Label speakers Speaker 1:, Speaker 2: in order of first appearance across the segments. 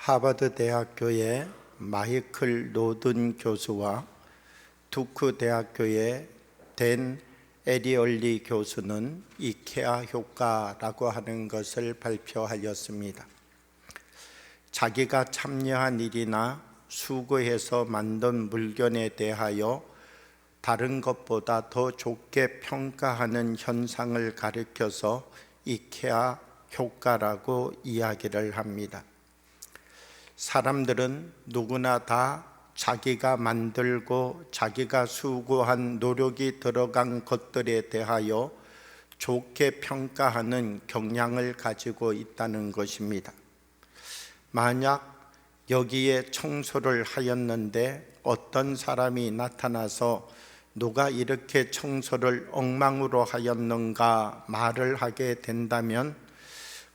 Speaker 1: 하버드 대학교의 마이클 노든 교수와 두크 대학교의 댄 에리얼리 교수는 이케아 효과라고 하는 것을 발표하였습니다. 자기가 참여한 일이나 수거해서 만든 물건에 대하여 다른 것보다 더 좋게 평가하는 현상을 가리켜서 이케아 효과라고 이야기를 합니다. 사람들은 누구나 다 자기가 만들고 자기가 수고한 노력이 들어간 것들에 대하여 좋게 평가하는 경향을 가지고 있다는 것입니다. 만약 여기에 청소를 하였는데 어떤 사람이 나타나서 누가 이렇게 청소를 엉망으로 하였는가 말을 하게 된다면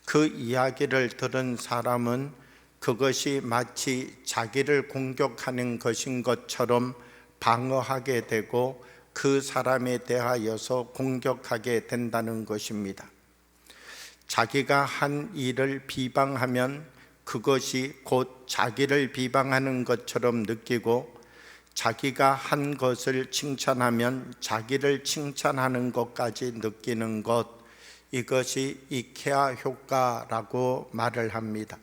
Speaker 1: 그 이야기를 들은 사람은 그것이 마치 자기를 공격하는 것인 것처럼 방어하게 되고 그 사람에 대하여서 공격하게 된다는 것입니다. 자기가 한 일을 비방하면 그것이 곧 자기를 비방하는 것처럼 느끼고 자기가 한 것을 칭찬하면 자기를 칭찬하는 것까지 느끼는 것, 이것이 이케아 효과라고 말을 합니다.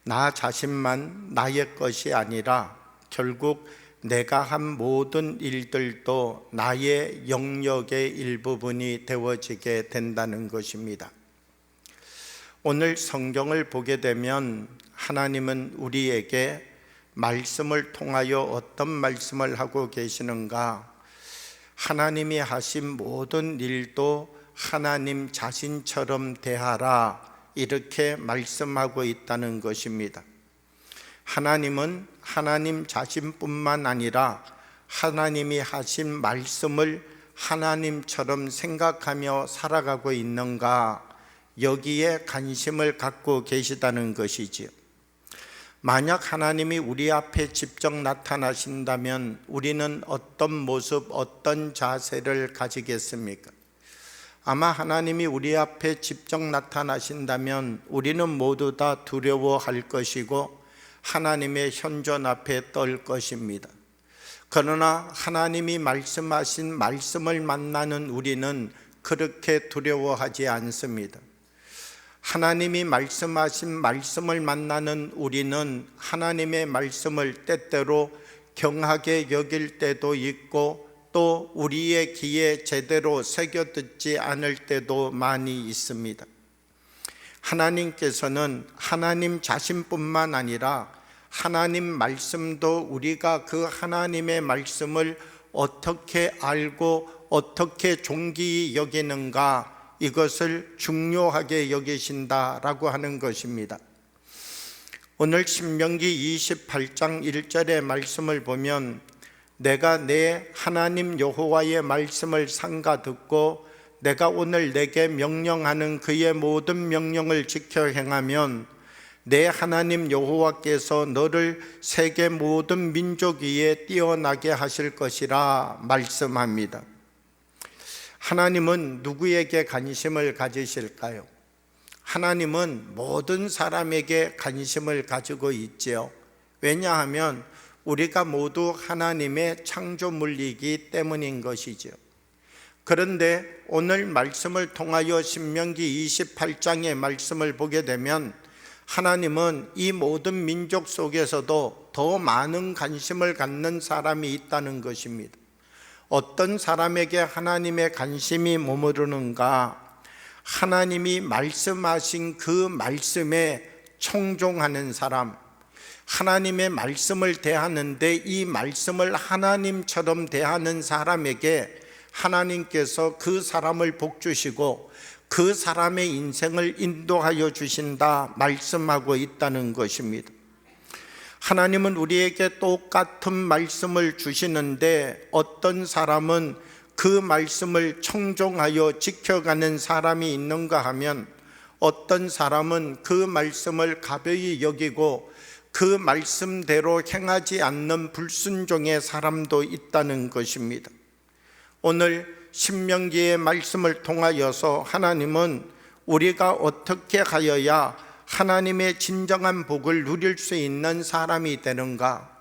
Speaker 1: 나 자신만 나의 것이 아니라 결국 내가 한 모든 일들도 나의 영역의 일부분이 되어지게 된다는 것입니다. 오늘 성경을 보게 되면 하나님은 우리에게 말씀을 통하여 어떤 말씀을 하고 계시는가? 하나님이 하신 모든 일도 하나님 자신처럼 대하라, 이렇게 말씀하고 있다는 것입니다. 하나님은 하나님 자신뿐만 아니라 하나님이 하신 말씀을 하나님처럼 생각하며 살아가고 있는가, 여기에 관심을 갖고 계시다는 것이지요. 만약 하나님이 우리 앞에 직접 나타나신다면 우리는 어떤 모습, 어떤 자세를 가지겠습니까? 아마 하나님이 우리 앞에 직접 나타나신다면 우리는 모두 다 두려워할 것이고 하나님의 현존 앞에 떨 것입니다. 그러나 하나님이 말씀하신 말씀을 만나는 우리는 그렇게 두려워하지 않습니다. 하나님이 말씀하신 말씀을 만나는 우리는 하나님의 말씀을 때때로 경하게 여길 때도 있고 또 우리의 귀에 제대로 새겨 듣지 않을 때도 많이 있습니다. 하나님께서는 하나님 자신뿐만 아니라 하나님 말씀도 우리가 그 하나님의 말씀을 어떻게 알고 어떻게 존귀히 여기는가, 이것을 중요하게 여기신다라고 하는 것입니다. 오늘 신명기 28장 1절의 말씀을 보면 내가 내 하나님 여호와의 말씀을 삼가 듣고 내가 오늘 내게 명령하는 그의 모든 명령을 지켜 행하면 내 하나님 여호와께서 너를 세계 모든 민족 위에 뛰어나게 하실 것이라 말씀합니다. 하나님은 누구에게 관심을 가지실까요? 하나님은 모든 사람에게 관심을 가지고 있지요. 왜냐하면 우리가 모두 하나님의 창조물이기 때문인 것이죠. 그런데 오늘 말씀을 통하여 신명기 28장의 말씀을 보게 되면 하나님은 이 모든 민족 속에서도 더 많은 관심을 갖는 사람이 있다는 것입니다. 어떤 사람에게 하나님의 관심이 머무르는가? 하나님이 말씀하신 그 말씀에 청종하는 사람, 하나님의 말씀을 대하는데 이 말씀을 하나님처럼 대하는 사람에게 하나님께서 그 사람을 복주시고 그 사람의 인생을 인도하여 주신다 말씀하고 있다는 것입니다. 하나님은 우리에게 똑같은 말씀을 주시는데 어떤 사람은 그 말씀을 청종하여 지켜가는 사람이 있는가 하면 어떤 사람은 그 말씀을 가벼이 여기고 그 말씀대로 행하지 않는 불순종의 사람도 있다는 것입니다. 오늘 신명기의 말씀을 통하여서 하나님은 우리가 어떻게 하여야 하나님의 진정한 복을 누릴 수 있는 사람이 되는가?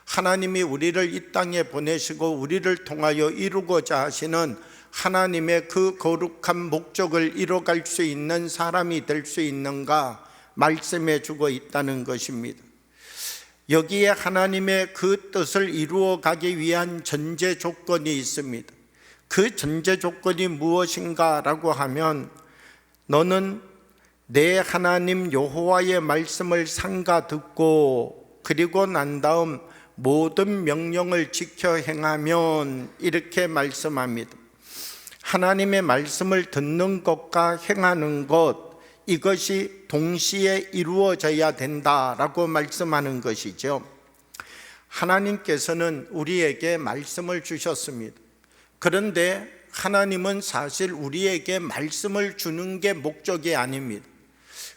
Speaker 1: 하나님이 우리를 이 땅에 보내시고 우리를 통하여 이루고자 하시는 하나님의 그 거룩한 목적을 이뤄갈 수 있는 사람이 될 수 있는가 말씀해 주고 있다는 것입니다. 여기에 하나님의 그 뜻을 이루어 가기 위한 전제 조건이 있습니다. 그 전제 조건이 무엇인가 라고 하면, 너는 내 하나님 여호와의 말씀을 삼가 듣고 그리고 난 다음 모든 명령을 지켜 행하면, 이렇게 말씀합니다. 하나님의 말씀을 듣는 것과 행하는 것, 이것이 동시에 이루어져야 된다라고 말씀하는 것이죠. 하나님께서는 우리에게 말씀을 주셨습니다. 그런데 하나님은 사실 우리에게 말씀을 주는 게 목적이 아닙니다.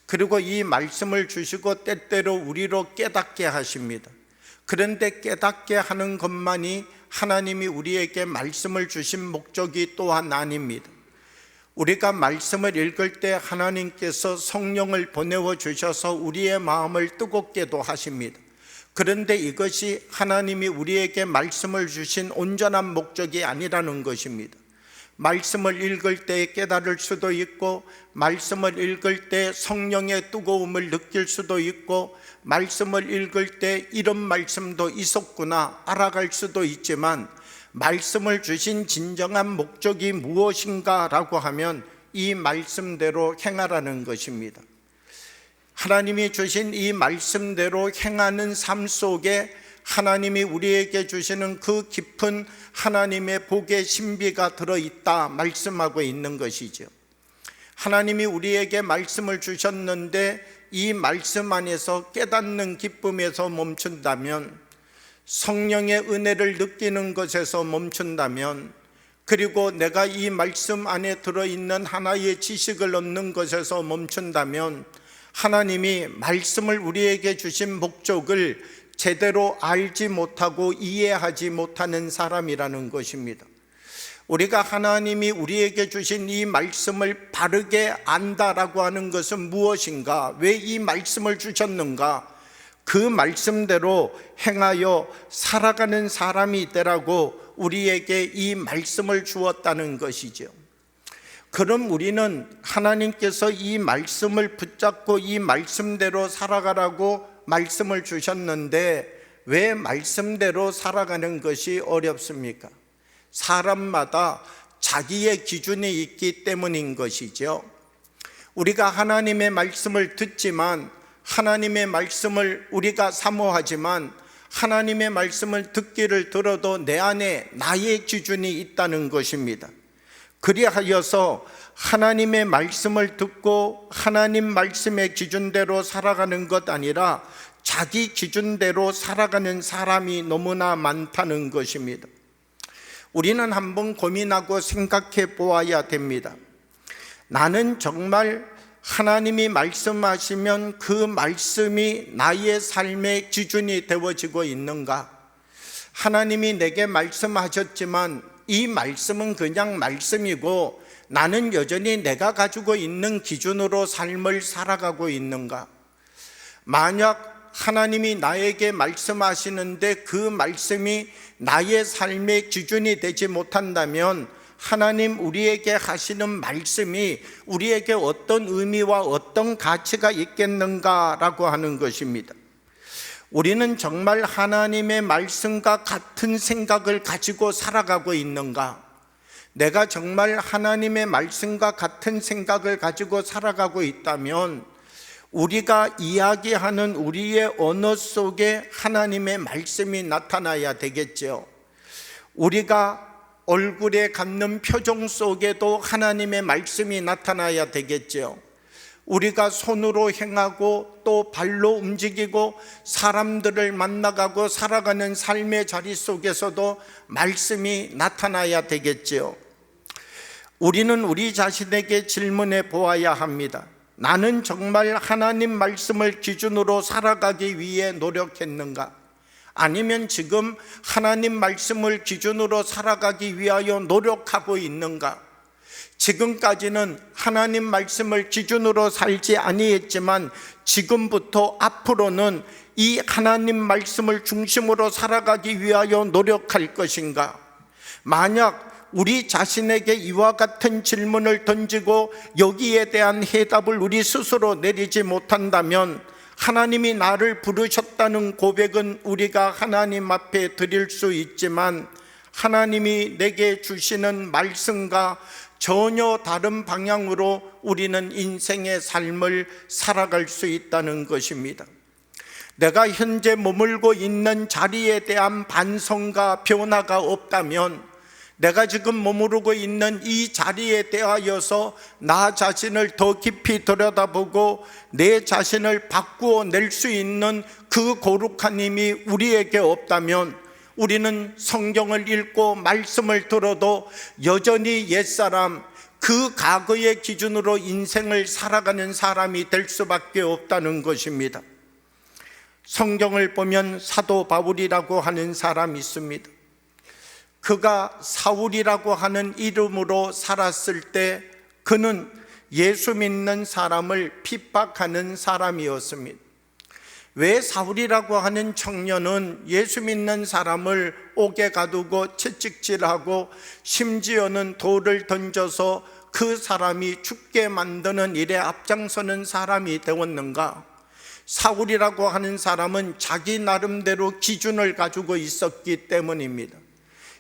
Speaker 1: 그리고 이 말씀을 주시고 때때로 우리로 깨닫게 하십니다. 그런데 깨닫게 하는 것만이 하나님이 우리에게 말씀을 주신 목적이 또한 아닙니다. 우리가 말씀을 읽을 때 하나님께서 성령을 보내어 주셔서 우리의 마음을 뜨겁게도 하십니다. 그런데 이것이 하나님이 우리에게 말씀을 주신 온전한 목적이 아니라는 것입니다. 말씀을 읽을 때 깨달을 수도 있고, 말씀을 읽을 때 성령의 뜨거움을 느낄 수도 있고, 말씀을 읽을 때 이런 말씀도 있었구나 알아갈 수도 있지만, 말씀을 주신 진정한 목적이 무엇인가 라고 하면 이 말씀대로 행하라는 것입니다. 하나님이 주신 이 말씀대로 행하는 삶 속에 하나님이 우리에게 주시는 그 깊은 하나님의 복의 신비가 들어있다 말씀하고 있는 것이죠. 하나님이 우리에게 말씀을 주셨는데 이 말씀 안에서 깨닫는 기쁨에서 멈춘다면, 성령의 은혜를 느끼는 것에서 멈춘다면, 그리고 내가 이 말씀 안에 들어있는 하나의 지식을 얻는 것에서 멈춘다면, 하나님이 말씀을 우리에게 주신 목적을 제대로 알지 못하고 이해하지 못하는 사람이라는 것입니다. 우리가 하나님이 우리에게 주신 이 말씀을 바르게 안다라고 하는 것은 무엇인가? 왜 이 말씀을 주셨는가? 그 말씀대로 행하여 살아가는 사람이 되라고 우리에게 이 말씀을 주었다는 것이죠. 그럼 우리는 하나님께서 이 말씀을 붙잡고 이 말씀대로 살아가라고 말씀을 주셨는데 왜 말씀대로 살아가는 것이 어렵습니까? 사람마다 자기의 기준이 있기 때문인 것이죠. 우리가 하나님의 말씀을 듣지만, 하나님의 말씀을 우리가 사모하지만, 하나님의 말씀을 듣기를 들어도 내 안에 나의 기준이 있다는 것입니다. 그리하여서 하나님의 말씀을 듣고 하나님 말씀의 기준대로 살아가는 것 아니라 자기 기준대로 살아가는 사람이 너무나 많다는 것입니다. 우리는 한번 고민하고 생각해 보아야 됩니다. 나는 정말 하나님이 말씀하시면 그 말씀이 나의 삶의 기준이 되어지고 있는가? 하나님이 내게 말씀하셨지만 이 말씀은 그냥 말씀이고 나는 여전히 내가 가지고 있는 기준으로 삶을 살아가고 있는가? 만약 하나님이 나에게 말씀하시는데 그 말씀이 나의 삶의 기준이 되지 못한다면 하나님 우리에게 하시는 말씀이 우리에게 어떤 의미와 어떤 가치가 있겠는가라고 하는 것입니다. 우리는 정말 하나님의 말씀과 같은 생각을 가지고 살아가고 있는가? 내가 정말 하나님의 말씀과 같은 생각을 가지고 살아가고 있다면 우리가 이야기하는 우리의 언어 속에 하나님의 말씀이 나타나야 되겠죠. 우리가 얼굴에 갖는 표정 속에도 하나님의 말씀이 나타나야 되겠죠. 우리가 손으로 행하고 또 발로 움직이고 사람들을 만나가고 살아가는 삶의 자리 속에서도 말씀이 나타나야 되겠죠. 우리는 우리 자신에게 질문해 보아야 합니다. 나는 정말 하나님 말씀을 기준으로 살아가기 위해 노력했는가? 아니면 지금 하나님 말씀을 기준으로 살아가기 위하여 노력하고 있는가? 지금까지는 하나님 말씀을 기준으로 살지 아니했지만 지금부터 앞으로는 이 하나님 말씀을 중심으로 살아가기 위하여 노력할 것인가? 만약 우리 자신에게 이와 같은 질문을 던지고 여기에 대한 해답을 우리 스스로 내리지 못한다면 하나님이 나를 부르셨다는 고백은 우리가 하나님 앞에 드릴 수 있지만 하나님이 내게 주시는 말씀과 전혀 다른 방향으로 우리는 인생의 삶을 살아갈 수 있다는 것입니다. 내가 현재 머물고 있는 자리에 대한 반성과 변화가 없다면 내가 지금 머무르고 있는 이 자리에 대하여서 나 자신을 더 깊이 들여다보고 내 자신을 바꾸어 낼 수 있는 그 거룩한 힘이 우리에게 없다면 우리는 성경을 읽고 말씀을 들어도 여전히 옛사람, 그 과거의 기준으로 인생을 살아가는 사람이 될 수밖에 없다는 것입니다. 성경을 보면 사도 바울이라고 하는 사람이 있습니다. 그가 사울이라고 하는 이름으로 살았을 때 그는 예수 믿는 사람을 핍박하는 사람이었습니다. 왜 사울이라고 하는 청년은 예수 믿는 사람을 옥에 가두고 채찍질하고 심지어는 돌을 던져서 그 사람이 죽게 만드는 일에 앞장서는 사람이 되었는가? 사울이라고 하는 사람은 자기 나름대로 기준을 가지고 있었기 때문입니다.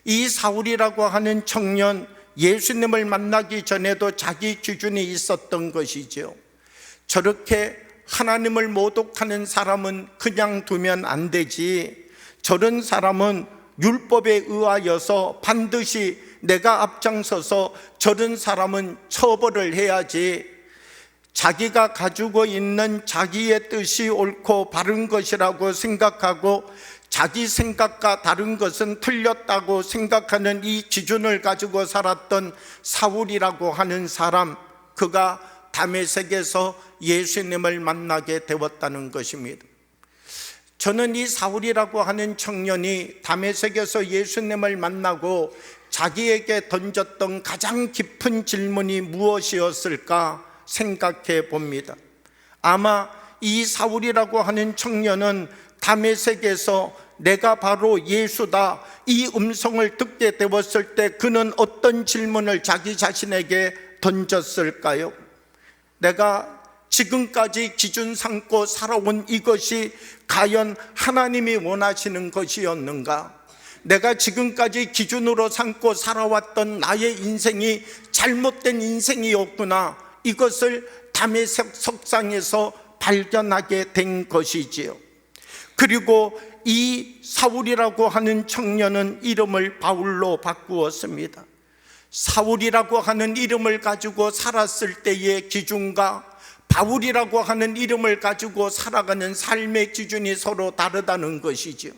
Speaker 1: 이 사울이라고 하는 청년, 예수님을 만나기 전에도 자기 기준이 있었던 것이죠. 저렇게 하나님을 모독하는 사람은 그냥 두면 안 되지, 저런 사람은 율법에 의하여서 반드시 내가 앞장서서 저런 사람은 처벌을 해야지, 자기가 가지고 있는 자기의 뜻이 옳고 바른 것이라고 생각하고 자기 생각과 다른 것은 틀렸다고 생각하는 이 기준을 가지고 살았던 사울이라고 하는 사람, 그가 다메섹에서 예수님을 만나게 되었다는 것입니다. 저는 이 사울이라고 하는 청년이 다메섹에서 예수님을 만나고 자기에게 던졌던 가장 깊은 질문이 무엇이었을까 생각해 봅니다. 아마 이 사울이라고 하는 청년은 다메섹에서 내가 바로 예수다, 이 음성을 듣게 되었을 때 그는 어떤 질문을 자기 자신에게 던졌을까요? 내가 지금까지 기준 삼고 살아온 이것이 과연 하나님이 원하시는 것이었는가? 내가 지금까지 기준으로 삼고 살아왔던 나의 인생이 잘못된 인생이었구나, 이것을 다메섹 석상에서 발견하게 된 것이지요. 그리고 이 사울이라고 하는 청년은 이름을 바울로 바꾸었습니다. 사울이라고 하는 이름을 가지고 살았을 때의 기준과 바울이라고 하는 이름을 가지고 살아가는 삶의 기준이 서로 다르다는 것이죠.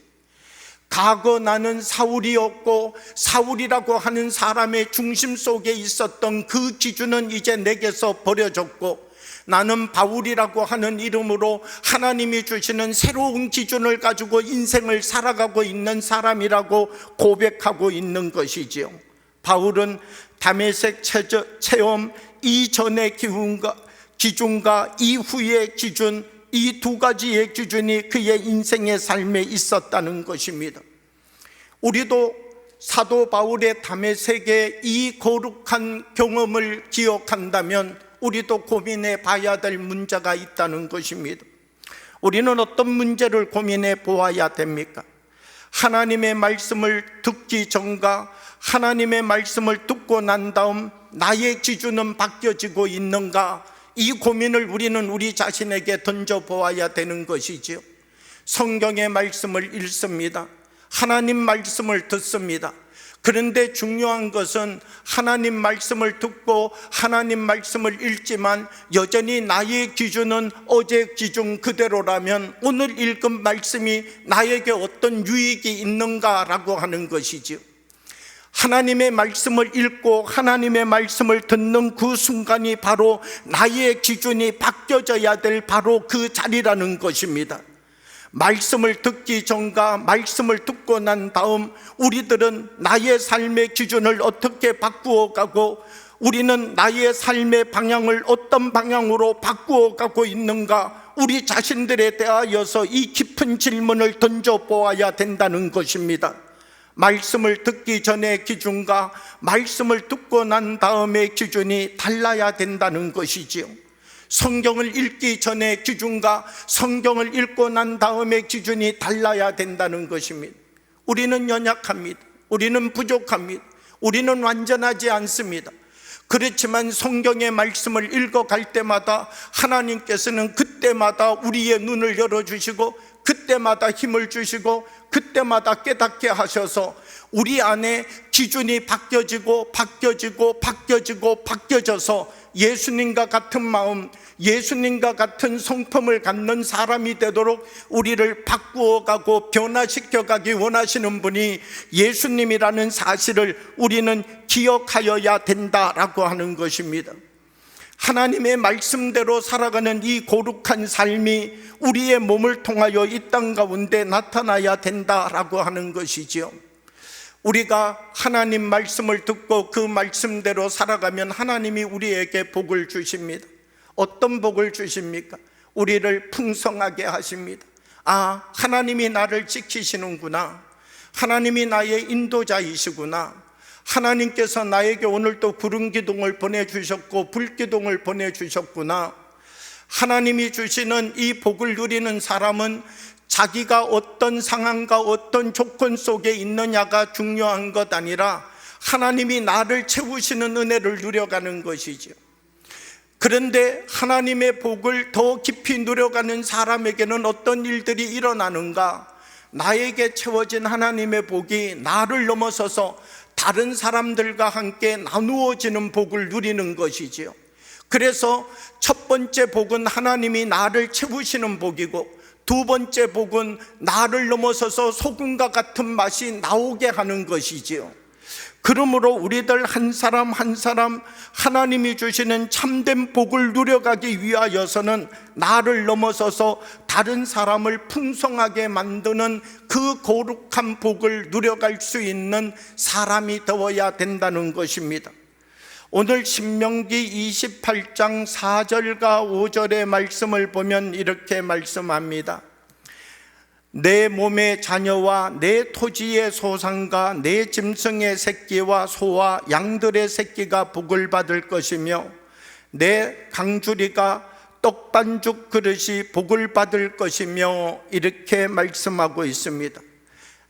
Speaker 1: 과거 나는 사울이었고 사울이라고 하는 사람의 중심 속에 있었던 그 기준은 이제 내게서 버려졌고, 나는 바울이라고 하는 이름으로 하나님이 주시는 새로운 기준을 가지고 인생을 살아가고 있는 사람이라고 고백하고 있는 것이지요. 바울은 다메섹 체험 이전의 기준과 이후의 기준, 이 두 가지의 기준이 그의 인생의 삶에 있었다는 것입니다. 우리도 사도 바울의 다메섹의 이 거룩한 경험을 기억한다면 우리도 고민해 봐야 될 문제가 있다는 것입니다. 우리는 어떤 문제를 고민해 보아야 됩니까? 하나님의 말씀을 듣기 전과 하나님의 말씀을 듣고 난 다음 나의 기준은 바뀌어지고 있는가? 이 고민을 우리는 우리 자신에게 던져보아야 되는 것이지요. 성경의 말씀을 읽습니다. 하나님 말씀을 듣습니다. 그런데 중요한 것은 하나님 말씀을 듣고 하나님 말씀을 읽지만 여전히 나의 기준은 어제 기준 그대로라면 오늘 읽은 말씀이 나에게 어떤 유익이 있는가라고 하는 것이지요. 하나님의 말씀을 읽고 하나님의 말씀을 듣는 그 순간이 바로 나의 기준이 바뀌어져야 될 바로 그 자리라는 것입니다. 말씀을 듣기 전과 말씀을 듣고 난 다음 우리들은 나의 삶의 기준을 어떻게 바꾸어 가고 우리는 나의 삶의 방향을 어떤 방향으로 바꾸어 가고 있는가, 우리 자신들에 대하여서 이 깊은 질문을 던져보아야 된다는 것입니다. 말씀을 듣기 전의 기준과 말씀을 듣고 난 다음의 기준이 달라야 된다는 것이지요. 성경을 읽기 전의 기준과 성경을 읽고 난 다음의 기준이 달라야 된다는 것입니다. 우리는 연약합니다. 우리는 부족합니다. 우리는 완전하지 않습니다. 그렇지만 성경의 말씀을 읽어갈 때마다 하나님께서는 그때마다 우리의 눈을 열어주시고, 그때마다 힘을 주시고, 그때마다 깨닫게 하셔서 우리 안에 기준이 바뀌어지고 바뀌어져서 예수님과 같은 마음, 예수님과 같은 성품을 갖는 사람이 되도록 우리를 바꾸어가고 변화시켜가기 원하시는 분이 예수님이라는 사실을 우리는 기억하여야 된다라고 하는 것입니다. 하나님의 말씀대로 살아가는 이 거룩한 삶이 우리의 몸을 통하여 이 땅 가운데 나타나야 된다라고 하는 것이지요. 우리가 하나님 말씀을 듣고 그 말씀대로 살아가면 하나님이 우리에게 복을 주십니다. 어떤 복을 주십니까? 우리를 풍성하게 하십니다. 아, 하나님이 나를 지키시는구나. 하나님이 나의 인도자이시구나. 하나님께서 나에게 오늘도 구름 기둥을 보내주셨고 불기둥을 보내주셨구나. 하나님이 주시는 이 복을 누리는 사람은 자기가 어떤 상황과 어떤 조건 속에 있느냐가 중요한 것 아니라 하나님이 나를 채우시는 은혜를 누려가는 것이죠. 그런데 하나님의 복을 더 깊이 누려가는 사람에게는 어떤 일들이 일어나는가? 나에게 채워진 하나님의 복이 나를 넘어서서 다른 사람들과 함께 나누어지는 복을 누리는 것이지요. 그래서 첫 번째 복은 하나님이 나를 채우시는 복이고, 두 번째 복은 나를 넘어서서 소금과 같은 맛이 나오게 하는 것이지요. 그러므로 우리들 한 사람 한 사람 하나님이 주시는 참된 복을 누려가기 위하여서는 나를 넘어서서 다른 사람을 풍성하게 만드는 그 거룩한 복을 누려갈 수 있는 사람이 되어야 된다는 것입니다. 오늘 신명기 28장 4절과 5절의 말씀을 보면 이렇게 말씀합니다. 내 몸의 자녀와 내 토지의 소산과 내 짐승의 새끼와 소와 양들의 새끼가 복을 받을 것이며 내 강주리가 떡반죽 그릇이 복을 받을 것이며, 이렇게 말씀하고 있습니다.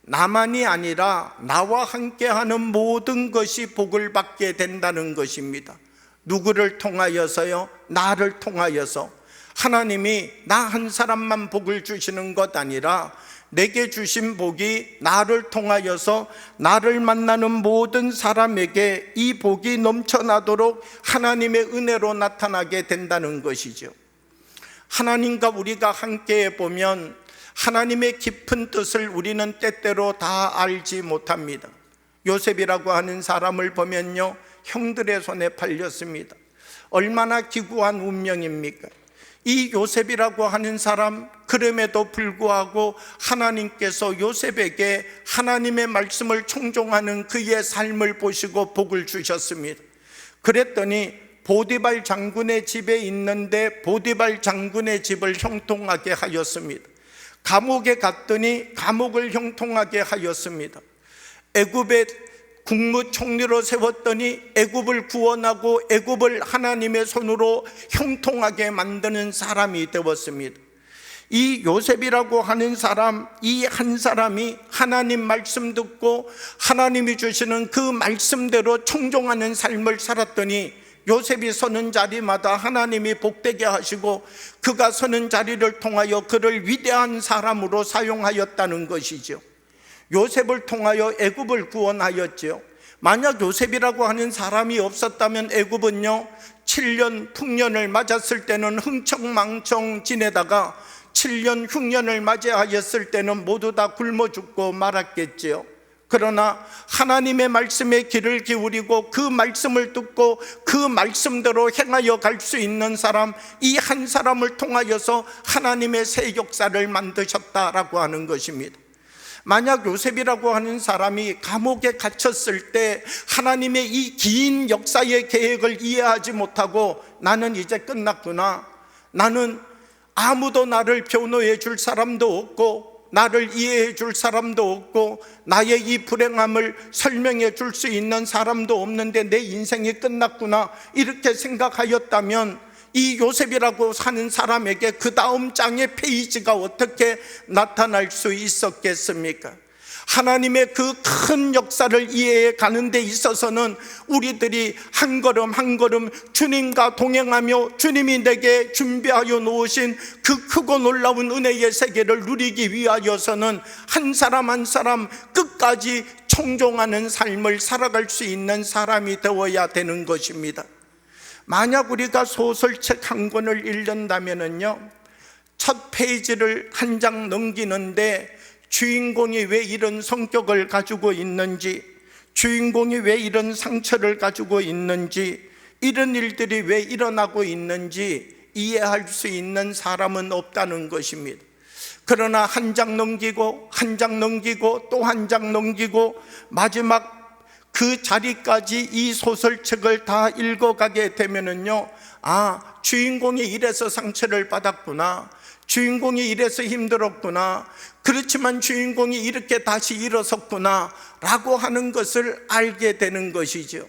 Speaker 1: 나만이 아니라 나와 함께하는 모든 것이 복을 받게 된다는 것입니다. 누구를 통하여서요? 나를 통하여서. 하나님이 나 한 사람만 복을 주시는 것 아니라 내게 주신 복이 나를 통하여서 나를 만나는 모든 사람에게 이 복이 넘쳐나도록 하나님의 은혜로 나타나게 된다는 것이죠. 하나님과 우리가 함께 보면 하나님의 깊은 뜻을 우리는 때때로 다 알지 못합니다. 요셉이라고 하는 사람을 보면요, 형들의 손에 팔렸습니다. 얼마나 기구한 운명입니까? 이 요셉이라고 하는 사람, 그럼에도 불구하고 하나님께서 요셉에게 하나님의 말씀을 청종하는 그의 삶을 보시고 복을 주셨습니다. 그랬더니 보디발 장군의 집에 있는데 보디발 장군의 집을 형통하게 하였습니다. 감옥에 갔더니 감옥을 형통하게 하였습니다. 애굽의 국무총리로 세웠더니 애굽을 구원하고 애굽을 하나님의 손으로 형통하게 만드는 사람이 되었습니다. 이 요셉이라고 하는 사람, 이 한 사람이 하나님 말씀 듣고 하나님이 주시는 그 말씀대로 청종하는 삶을 살았더니 요셉이 서는 자리마다 하나님이 복되게 하시고 그가 서는 자리를 통하여 그를 위대한 사람으로 사용하였다는 것이죠. 요셉을 통하여 애굽을 구원하였죠. 만약 요셉이라고 하는 사람이 없었다면 애굽은요 7년 풍년을 맞았을 때는 흥청망청 지내다가 7년 흉년을 맞이하였을 때는 모두 다 굶어 죽고 말았겠지요. 그러나 하나님의 말씀에 귀를 기울이고 그 말씀을 듣고 그 말씀대로 행하여 갈 수 있는 사람, 이 한 사람을 통하여서 하나님의 새 역사를 만드셨다라고 하는 것입니다. 만약 요셉이라고 하는 사람이 감옥에 갇혔을 때 하나님의 이 긴 역사의 계획을 이해하지 못하고 나는 이제 끝났구나, 나는 아무도 나를 변호해 줄 사람도 없고 나를 이해해 줄 사람도 없고 나의 이 불행함을 설명해 줄 수 있는 사람도 없는데 내 인생이 끝났구나, 이렇게 생각하였다면 이 요셉이라고 사는 사람에게 그 다음 장의 페이지가 어떻게 나타날 수 있었겠습니까? 하나님의 그 큰 역사를 이해해 가는 데 있어서는 우리들이 한 걸음 한 걸음 주님과 동행하며 주님이 내게 준비하여 놓으신 그 크고 놀라운 은혜의 세계를 누리기 위하여서는 한 사람 한 사람 끝까지 청종하는 삶을 살아갈 수 있는 사람이 되어야 되는 것입니다. 만약 우리가 소설책 한 권을 읽는다면요, 첫 페이지를 한 장 넘기는데 주인공이 왜 이런 성격을 가지고 있는지, 주인공이 왜 이런 상처를 가지고 있는지, 이런 일들이 왜 일어나고 있는지 이해할 수 있는 사람은 없다는 것입니다. 그러나 한 장 넘기고 한 장 넘기고 또 한 장 넘기고 마지막 그 자리까지 이 소설책을 다 읽어가게 되면은요, 아, 주인공이 이래서 상처를 받았구나, 주인공이 이래서 힘들었구나, 그렇지만 주인공이 이렇게 다시 일어섰구나 라고 하는 것을 알게 되는 것이죠.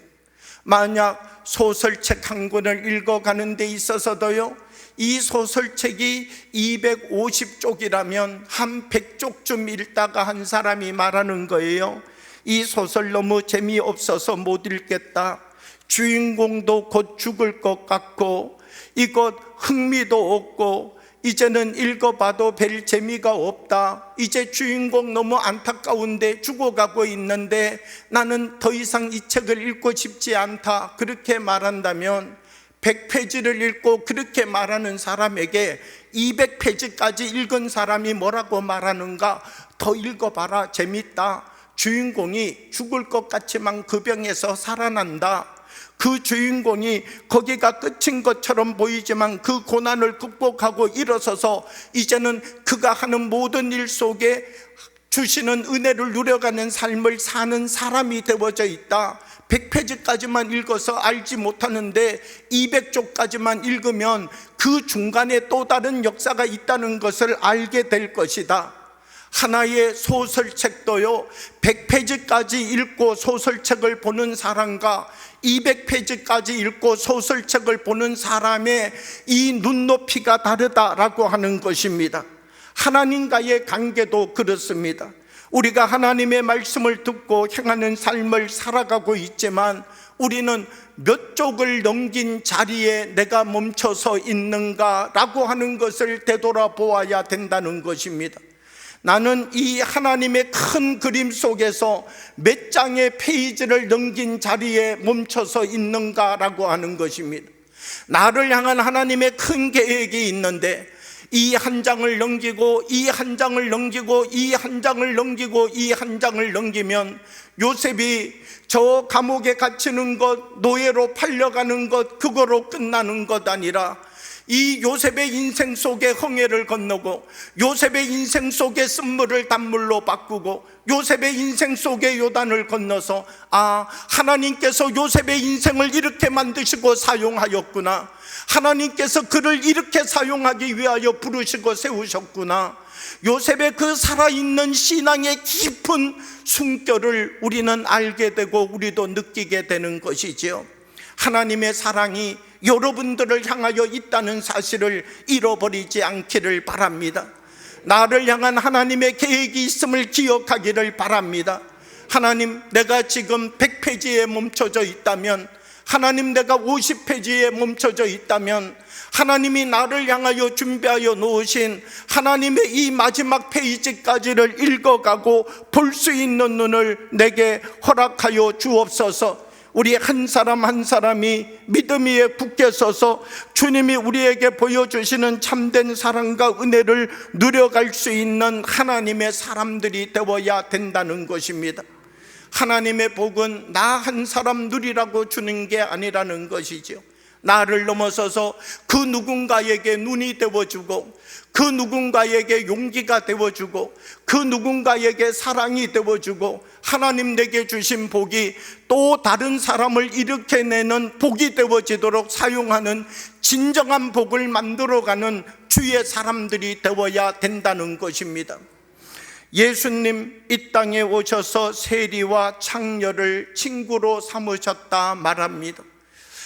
Speaker 1: 만약 소설책 한 권을 읽어가는 데 있어서도요, 이 소설책이 250쪽이라면 한 100쪽쯤 읽다가 한 사람이 말하는 거예요. 이 소설 너무 재미없어서 못 읽겠다, 주인공도 곧 죽을 것 같고 이것 흥미도 없고 이제는 읽어봐도 별 재미가 없다, 이제 주인공 너무 안타까운데 죽어가고 있는데 나는 더 이상 이 책을 읽고 싶지 않다, 그렇게 말한다면 100페이지를 읽고 그렇게 말하는 사람에게 200페이지까지 읽은 사람이 뭐라고 말하는가? 더 읽어봐라, 재밌다, 주인공이 죽을 것 같지만 그 병에서 살아난다, 그 주인공이 거기가 끝인 것처럼 보이지만 그 고난을 극복하고 일어서서 이제는 그가 하는 모든 일 속에 주시는 은혜를 누려가는 삶을 사는 사람이 되어져 있다. 100페이지까지만 읽어서 알지 못하는데 200쪽까지만 읽으면 그 중간에 또 다른 역사가 있다는 것을 알게 될 것이다. 하나의 소설책도요, 100페이지까지 읽고 소설책을 보는 사람과 200페이지까지 읽고 소설책을 보는 사람의 이 눈높이가 다르다라고 하는 것입니다. 하나님과의 관계도 그렇습니다. 우리가 하나님의 말씀을 듣고 행하는 삶을 살아가고 있지만 우리는 몇 쪽을 넘긴 자리에 내가 멈춰서 있는가라고 하는 것을 되돌아보아야 된다는 것입니다. 나는 이 하나님의 큰 그림 속에서 몇 장의 페이지를 넘긴 자리에 멈춰서 있는가라고 하는 것입니다. 나를 향한 하나님의 큰 계획이 있는데 이 한 장을 넘기고 이 한 장을 넘기고 이 한 장을 넘기고 이 한 장을 넘기면 요셉이 저 감옥에 갇히는 것, 노예로 팔려가는 것, 그거로 끝나는 것 아니라 이 요셉의 인생 속에 홍해를 건너고 요셉의 인생 속에 쓴물을 단물로 바꾸고 요셉의 인생 속에 요단을 건너서 아, 하나님께서 요셉의 인생을 이렇게 만드시고 사용하였구나, 하나님께서 그를 이렇게 사용하기 위하여 부르시고 세우셨구나, 요셉의 그 살아있는 신앙의 깊은 숨결을 우리는 알게 되고 우리도 느끼게 되는 것이지요. 하나님의 사랑이 여러분들을 향하여 있다는 사실을 잃어버리지 않기를 바랍니다. 나를 향한 하나님의 계획이 있음을 기억하기를 바랍니다. 하나님, 내가 지금 100페이지에 멈춰져 있다면, 하나님 내가 50페이지에 멈춰져 있다면 하나님이 나를 향하여 준비하여 놓으신 하나님의 이 마지막 페이지까지를 읽어가고 볼 수 있는 눈을 내게 허락하여 주옵소서. 우리 한 사람 한 사람이 믿음 위에 굳게 서서 주님이 우리에게 보여주시는 참된 사랑과 은혜를 누려갈 수 있는 하나님의 사람들이 되어야 된다는 것입니다. 하나님의 복은 나 한 사람 누리라고 주는 게 아니라는 것이죠. 나를 넘어서서 그 누군가에게 눈이 되어주고, 그 누군가에게 용기가 되어주고, 그 누군가에게 사랑이 되어주고, 하나님 내게 주신 복이 또 다른 사람을 일으켜내는 복이 되어지도록 사용하는 진정한 복을 만들어가는 주의 사람들이 되어야 된다는 것입니다. 예수님 이 땅에 오셔서 세리와 창녀를 친구로 삼으셨다 말합니다.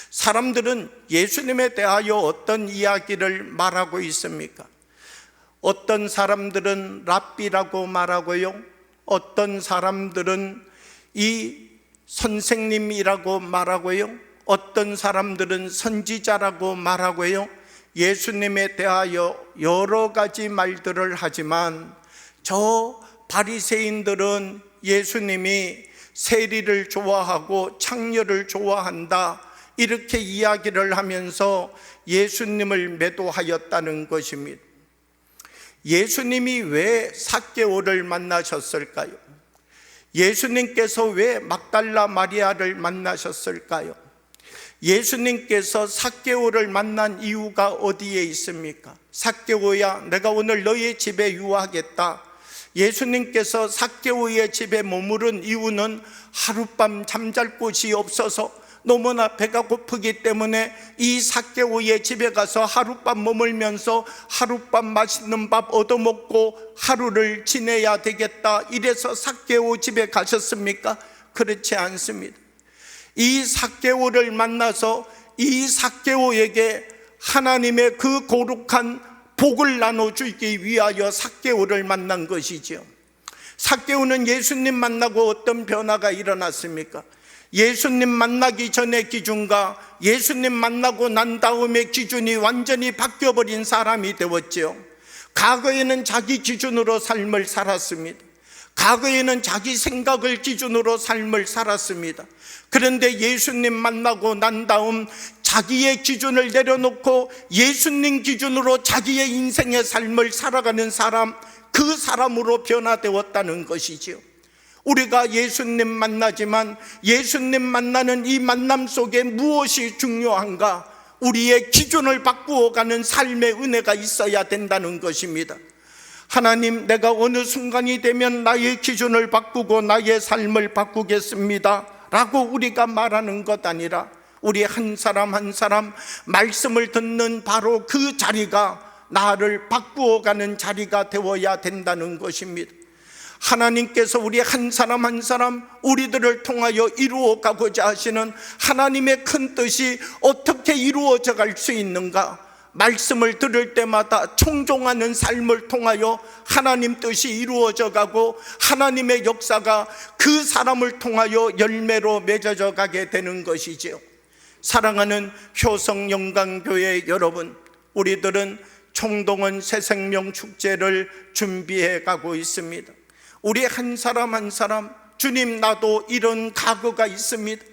Speaker 1: 사람들은 예수님에 대하여 어떤 이야기를 말하고 있습니까? 어떤 사람들은 랍비라고 말하고요, 어떤 사람들은 이 선생님이라고 말하고요, 어떤 사람들은 선지자라고 말하고요, 예수님에 대하여 여러 가지 말들을 하지만 저 바리새인들은 예수님이 세리를 좋아하고 창녀를 좋아한다, 이렇게 이야기를 하면서 예수님을 매도하였다는 것입니다. 예수님이 왜 삭개오를 만나셨을까요? 예수님께서 왜 막달라 마리아를 만나셨을까요? 예수님께서 삭개오를 만난 이유가 어디에 있습니까? 삭개오야, 내가 오늘 너의 집에 유하겠다. 예수님께서 삭개오의 집에 머무른 이유는 하룻밤 잠잘 곳이 없어서 너무나 배가 고프기 때문에 이 삭개오의 집에 가서 하룻밤 머물면서 하룻밤 맛있는 밥 얻어먹고 하루를 지내야 되겠다, 이래서 삭개오 집에 가셨습니까? 그렇지 않습니다. 이 삭개오를 만나서 이 삭개오에게 하나님의 그 거룩한 복을 나눠주기 위하여 삭개오를 만난 것이죠. 삭개오는 예수님 만나고 어떤 변화가 일어났습니까? 예수님 만나기 전의 기준과 예수님 만나고 난 다음의 기준이 완전히 바뀌어버린 사람이 되었죠. 과거에는 자기 기준으로 삶을 살았습니다. 과거에는 자기 생각을 기준으로 삶을 살았습니다. 그런데 예수님 만나고 난 다음 자기의 기준을 내려놓고 예수님 기준으로 자기의 인생의 삶을 살아가는 사람, 그 사람으로 변화되었다는 것이지요. 우리가 예수님 만나지만 예수님 만나는 이 만남 속에 무엇이 중요한가? 우리의 기준을 바꾸어가는 삶의 은혜가 있어야 된다는 것입니다. 하나님, 내가 어느 순간이 되면 나의 기준을 바꾸고 나의 삶을 바꾸겠습니다 라고 우리가 말하는 것 아니라 우리 한 사람 한 사람 말씀을 듣는 바로 그 자리가 나를 바꾸어가는 자리가 되어야 된다는 것입니다. 하나님께서 우리 한 사람 한 사람 우리들을 통하여 이루어 가고자 하시는 하나님의 큰 뜻이 어떻게 이루어져 갈 수 있는가? 말씀을 들을 때마다 청종하는 삶을 통하여 하나님 뜻이 이루어져 가고 하나님의 역사가 그 사람을 통하여 열매로 맺어져 가게 되는 것이지요. 사랑하는 효성영광교회 여러분, 우리들은 총동원 새생명 축제를 준비해 가고 있습니다. 우리 한 사람 한 사람, 주님 나도 이런 과거가 있습니다.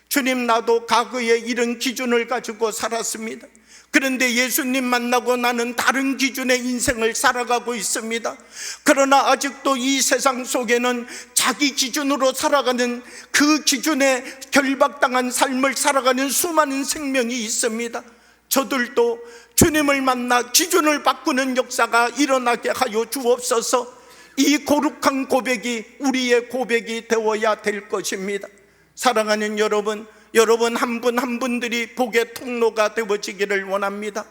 Speaker 1: 주님 나도 과거에 이런 기준을 가지고 살았습니다. 그런데 예수님 만나고 나는 다른 기준의 인생을 살아가고 있습니다. 그러나 아직도 이 세상 속에는 자기 기준으로 살아가는 그 기준에 결박당한 삶을 살아가는 수많은 생명이 있습니다. 저들도 주님을 만나 기준을 바꾸는 역사가 일어나게 하여 주옵소서. 이 거룩한 고백이 우리의 고백이 되어야 될 것입니다. 사랑하는 여러분, 여러분 한 분 한 분들이 복의 통로가 되어지기를 원합니다.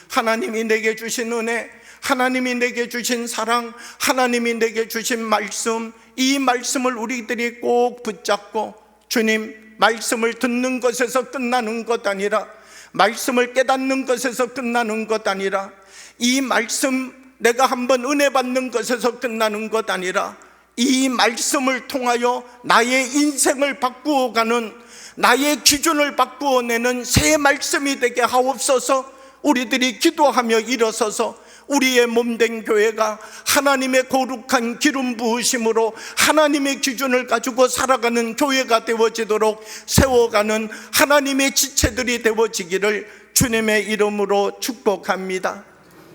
Speaker 1: 하나님이 내게 주신 은혜, 하나님이 내게 주신 사랑, 하나님이 내게 주신 말씀, 이 말씀을 우리들이 꼭 붙잡고 주님 말씀을 듣는 것에서 끝나는 것 아니라, 말씀을 깨닫는 것에서 끝나는 것 아니라, 이 말씀 내가 한번 은혜 받는 것에서 끝나는 것 아니라 이 말씀을 통하여 나의 인생을 바꾸어가는, 나의 기준을 바꾸어내는 새 말씀이 되게 하옵소서. 우리들이 기도하며 일어서서 우리의 몸된 교회가 하나님의 거룩한 기름 부으심으로 하나님의 기준을 가지고 살아가는 교회가 되어지도록 세워가는 하나님의 지체들이 되어지기를 주님의 이름으로 축복합니다.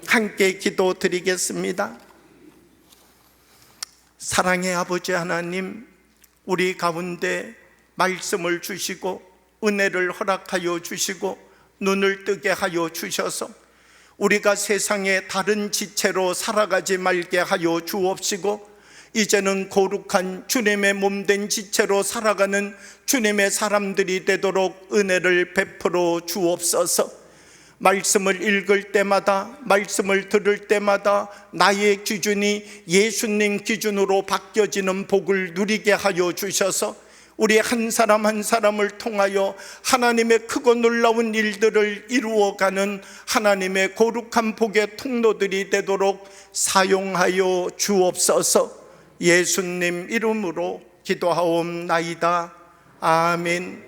Speaker 1: 함께 기도드리겠습니다. 사랑의 아버지 하나님, 우리 가운데 말씀을 주시고 은혜를 허락하여 주시고 눈을 뜨게 하여 주셔서 우리가 세상의 다른 지체로 살아가지 말게 하여 주옵시고, 이제는 거룩한 주님의 몸된 지체로 살아가는 주님의 사람들이 되도록 은혜를 베풀어 주옵소서. 말씀을 읽을 때마다, 말씀을 들을 때마다 나의 기준이 예수님 기준으로 바뀌어지는 복을 누리게 하여 주셔서 우리 한 사람 한 사람을 통하여 하나님의 크고 놀라운 일들을 이루어가는 하나님의 거룩한 복의 통로들이 되도록 사용하여 주옵소서. 예수님 이름으로 기도하옵나이다. 아멘.